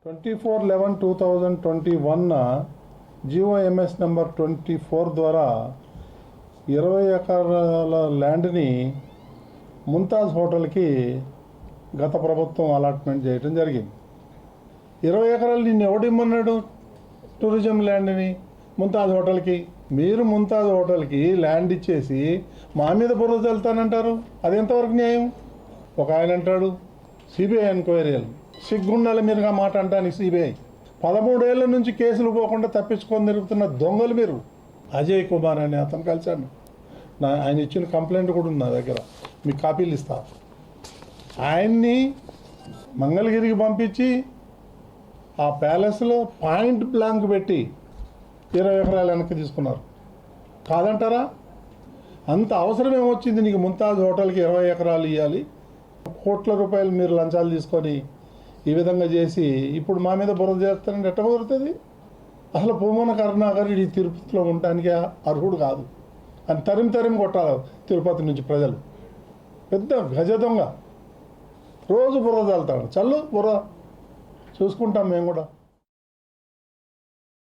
24/11/2021 GOMS number 24 ద్వారా 20 ఎకరాల ల్యాండ్ని ముంతాజ్ హోటల్కి గత ప్రభుత్వం అలాట్మెంట్ చేయడం జరిగింది. 20 ఎకరాలు నిన్ను ఎవడిమ్మన్నాడు? టూరిజం ల్యాండ్ని ముంతాజ్ హోటల్కి. మీరు ముంతాజ్ హోటల్కి ల్యాండ్ ఇచ్చేసి మా మీద బుర్ర చల్లుతానంటారు. అది ఎంతవరకు న్యాయం? ఒక ఆయన అంటాడు సిబిఐ ఎంక్వైరీలు. సిగ్గుండాలి మీరుగా మాట అంటానికి. సిబిఐ 13 ఏళ్ల నుంచి కేసులు పోకుండా తప్పించుకొని తిరుగుతున్న దొంగలు మీరు. అజయ్ కుమార్ అనే అతను కలిశాను. ఆయన ఇచ్చిన కంప్లైంట్ కూడా ఉంది నా దగ్గర, మీకు కాపీలు ఇస్తా. ఆయన్ని మంగళగిరికి పంపించి ఆ ప్యాలెస్లో పాయింట్ బ్లాంక్ పెట్టి 20 ఎకరాలు వెనక్కి తీసుకున్నారు. కాదంటారా? అంత అవసరం ఏమొచ్చింది నీకు? ముంతాజ్ హోటల్కి 20 ఎకరాలు ఇవ్వాలి, కోట్ల రూపాయలు మీరు లంచాలు తీసుకొని ఈ విధంగా చేసి ఇప్పుడు మా మీద బురద చేస్తారంటే ఎట్ట కుదురుతుంది? అసలు పూమన కరుణాకర్ ఈ తిరుపతిలో ఉండడానికి అర్హుడు కాదు అని తరిమి కొట్టాలి తిరుపతి నుంచి ప్రజలు. పెద్ద గజ దొంగ, రోజు బుర్ర చల్లుతాడు. చల్లు బుర్ర, చూసుకుంటాం మేము కూడా.